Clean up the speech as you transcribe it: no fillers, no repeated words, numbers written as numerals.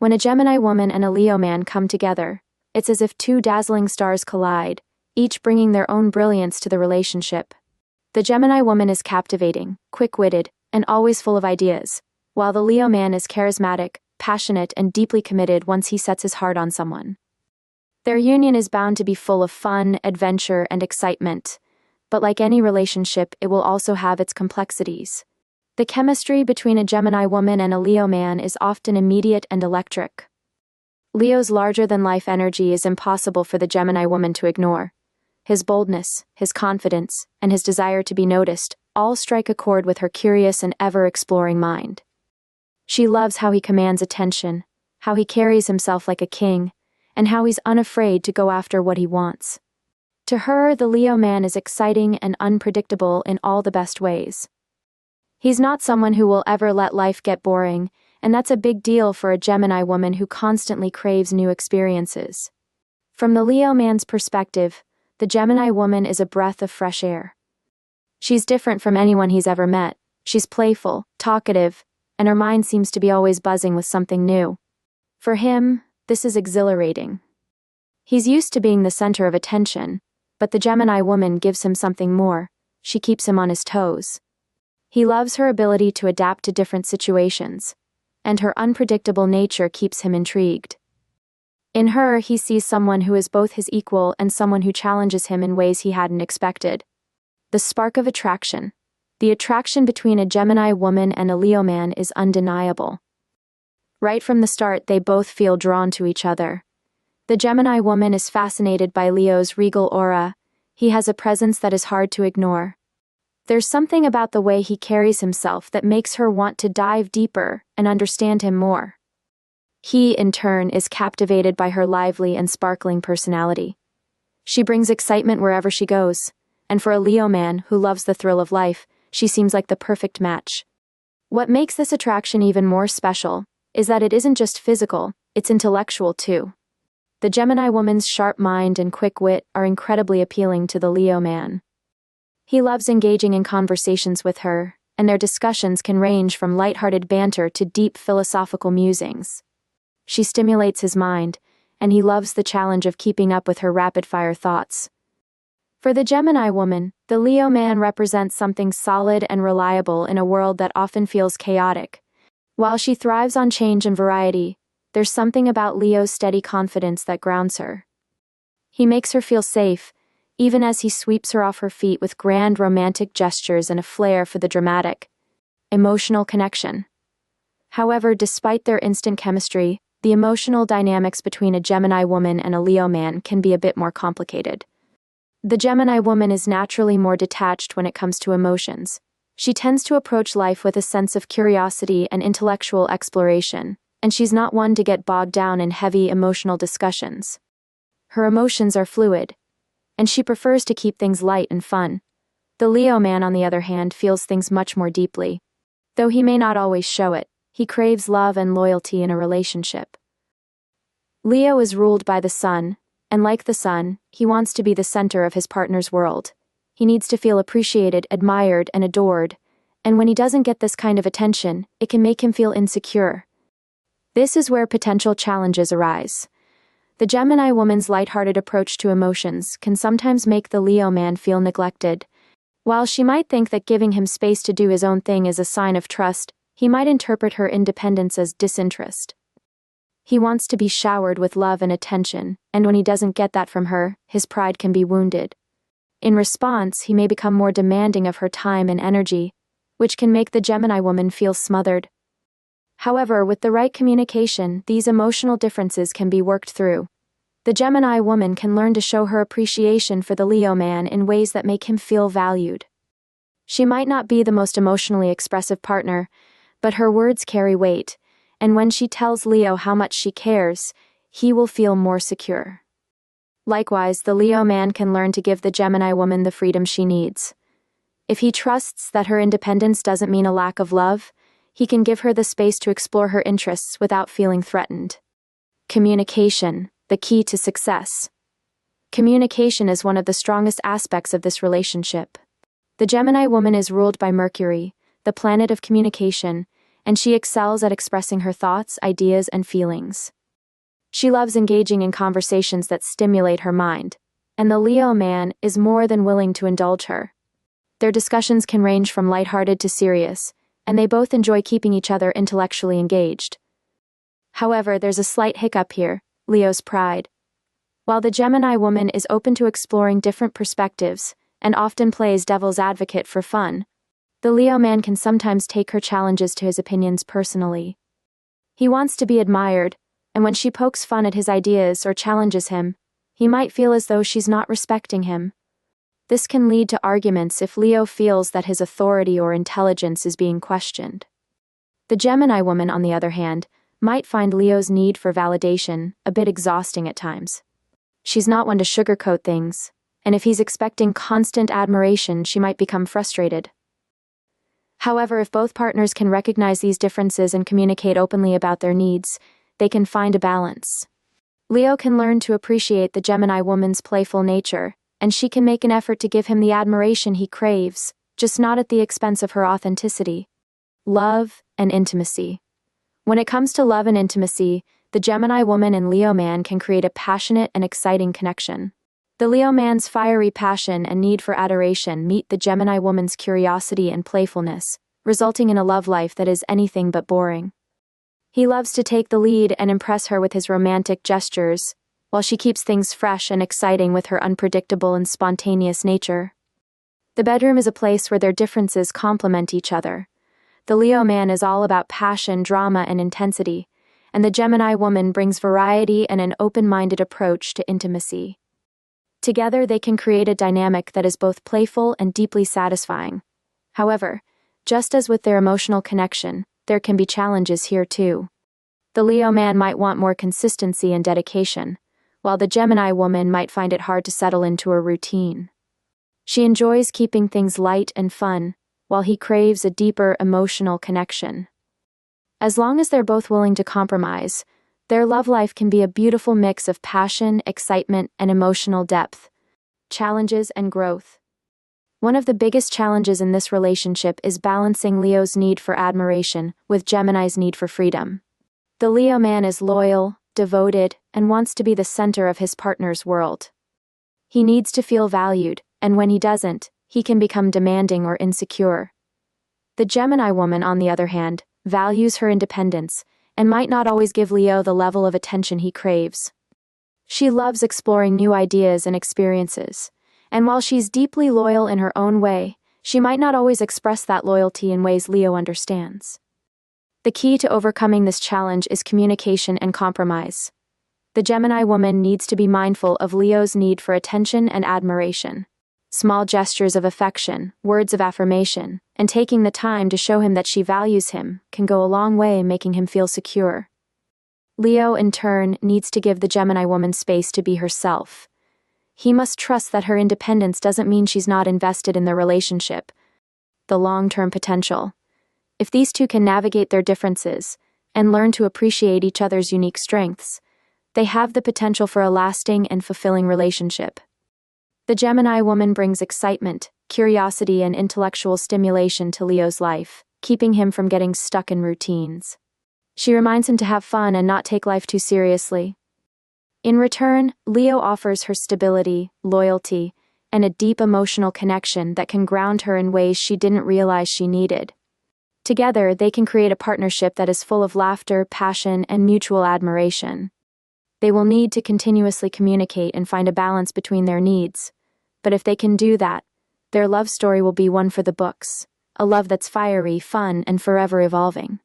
When a Gemini woman and a Leo man come together, it's as if two dazzling stars collide, each bringing their own brilliance to the relationship. The Gemini woman is captivating, quick-witted, and always full of ideas, while the Leo man is charismatic, passionate, and deeply committed once he sets his heart on someone. Their union is bound to be full of fun, adventure, and excitement, but like any relationship, it will also have its complexities. The chemistry between a Gemini woman and a Leo man is often immediate and electric. Leo's larger-than-life energy is impossible for the Gemini woman to ignore. His boldness, his confidence, and his desire to be noticed all strike a chord with her curious and ever-exploring mind. She loves how he commands attention, how he carries himself like a king, and how he's unafraid to go after what he wants. To her, the Leo man is exciting and unpredictable in all the best ways. He's not someone who will ever let life get boring, and that's a big deal for a Gemini woman who constantly craves new experiences. From the Leo man's perspective, the Gemini woman is a breath of fresh air. She's different from anyone he's ever met. She's playful, talkative, and her mind seems to be always buzzing with something new. For him, this is exhilarating. He's used to being the center of attention, but the Gemini woman gives him something more. She keeps him on his toes. He loves her ability to adapt to different situations, and her unpredictable nature keeps him intrigued. In her, he sees someone who is both his equal and someone who challenges him in ways he hadn't expected. The spark of attraction. The attraction between a Gemini woman and a Leo man is undeniable. Right from the start, they both feel drawn to each other. The Gemini woman is fascinated by Leo's regal aura. He has a presence that is hard to ignore. There's something about the way he carries himself that makes her want to dive deeper and understand him more. He, in turn, is captivated by her lively and sparkling personality. She brings excitement wherever she goes, and for a Leo man who loves the thrill of life, she seems like the perfect match. What makes this attraction even more special is that it isn't just physical, it's intellectual too. The Gemini woman's sharp mind and quick wit are incredibly appealing to the Leo man. He loves engaging in conversations with her, and their discussions can range from lighthearted banter to deep philosophical musings. She stimulates his mind, and he loves the challenge of keeping up with her rapid-fire thoughts. For the Gemini woman, the Leo man represents something solid and reliable in a world that often feels chaotic. While she thrives on change and variety, there's something about Leo's steady confidence that grounds her. He makes her feel safe, even as he sweeps her off her feet with grand romantic gestures and a flair for the dramatic, emotional connection. However, despite their instant chemistry, the emotional dynamics between a Gemini woman and a Leo man can be a bit more complicated. The Gemini woman is naturally more detached when it comes to emotions. She tends to approach life with a sense of curiosity and intellectual exploration, and she's not one to get bogged down in heavy emotional discussions. Her emotions are fluid, and she prefers to keep things light and fun. The Leo man, on the other hand, feels things much more deeply. Though he may not always show it, he craves love and loyalty in a relationship. Leo is ruled by the sun, and like the sun, he wants to be the center of his partner's world. He needs to feel appreciated, admired, and adored, and when he doesn't get this kind of attention, it can make him feel insecure. This is where potential challenges arise. The Gemini woman's lighthearted approach to emotions can sometimes make the Leo man feel neglected. While she might think that giving him space to do his own thing is a sign of trust, he might interpret her independence as disinterest. He wants to be showered with love and attention, and when he doesn't get that from her, his pride can be wounded. In response, he may become more demanding of her time and energy, which can make the Gemini woman feel smothered. However, with the right communication, these emotional differences can be worked through. The Gemini woman can learn to show her appreciation for the Leo man in ways that make him feel valued. She might not be the most emotionally expressive partner, but her words carry weight, and when she tells Leo how much she cares, he will feel more secure. Likewise, the Leo man can learn to give the Gemini woman the freedom she needs. If he trusts that her independence doesn't mean a lack of love, he can give her the space to explore her interests without feeling threatened. Communication, the key to success. Communication is one of the strongest aspects of this relationship. The Gemini woman is ruled by Mercury, the planet of communication, and she excels at expressing her thoughts, ideas, and feelings. She loves engaging in conversations that stimulate her mind, and the Leo man is more than willing to indulge her. Their discussions can range from lighthearted to serious, and they both enjoy keeping each other intellectually engaged. However, there's a slight hiccup here: Leo's pride. While the Gemini woman is open to exploring different perspectives and often plays devil's advocate for fun, the Leo man can sometimes take her challenges to his opinions personally. He wants to be admired, and when she pokes fun at his ideas or challenges him, he might feel as though she's not respecting him. This can lead to arguments if Leo feels that his authority or intelligence is being questioned. The Gemini woman, on the other hand, might find Leo's need for validation a bit exhausting at times. She's not one to sugarcoat things, and if he's expecting constant admiration, she might become frustrated. However, if both partners can recognize these differences and communicate openly about their needs, they can find a balance. Leo can learn to appreciate the Gemini woman's playful nature, and she can make an effort to give him the admiration he craves, just not at the expense of her authenticity. Love and intimacy. When it comes to love and intimacy, the Gemini woman and Leo man can create a passionate and exciting connection. The Leo man's fiery passion and need for adoration meet the Gemini woman's curiosity and playfulness, resulting in a love life that is anything but boring. He loves to take the lead and impress her with his romantic gestures, while she keeps things fresh and exciting with her unpredictable and spontaneous nature. The bedroom is a place where their differences complement each other. The Leo man is all about passion, drama, and intensity, and the Gemini woman brings variety and an open-minded approach to intimacy. Together, they can create a dynamic that is both playful and deeply satisfying. However, just as with their emotional connection, there can be challenges here too. The Leo man might want more consistency and dedication, while the Gemini woman might find it hard to settle into a routine. She enjoys keeping things light and fun, while he craves a deeper emotional connection. As long as they're both willing to compromise, their love life can be a beautiful mix of passion, excitement, and emotional depth, challenges, and growth. One of the biggest challenges in this relationship is balancing Leo's need for admiration with Gemini's need for freedom. The Leo man is loyal, devoted, and wants to be the center of his partner's world. He needs to feel valued, and when he doesn't, he can become demanding or insecure. The Gemini woman, on the other hand, values her independence and might not always give Leo the level of attention he craves. She loves exploring new ideas and experiences, and while she's deeply loyal in her own way, she might not always express that loyalty in ways Leo understands. The key to overcoming this challenge is communication and compromise. The Gemini woman needs to be mindful of Leo's need for attention and admiration. Small gestures of affection, words of affirmation, and taking the time to show him that she values him can go a long way in making him feel secure. Leo, in turn, needs to give the Gemini woman space to be herself. He must trust that her independence doesn't mean she's not invested in the relationship. The long-term potential. If these two can navigate their differences and learn to appreciate each other's unique strengths, they have the potential for a lasting and fulfilling relationship. The Gemini woman brings excitement, curiosity, and intellectual stimulation to Leo's life, keeping him from getting stuck in routines. She reminds him to have fun and not take life too seriously. In return, Leo offers her stability, loyalty, and a deep emotional connection that can ground her in ways she didn't realize she needed. Together, they can create a partnership that is full of laughter, passion, and mutual admiration. They will need to continuously communicate and find a balance between their needs. But if they can do that, their love story will be one for the books, a love that's fiery, fun, and forever evolving.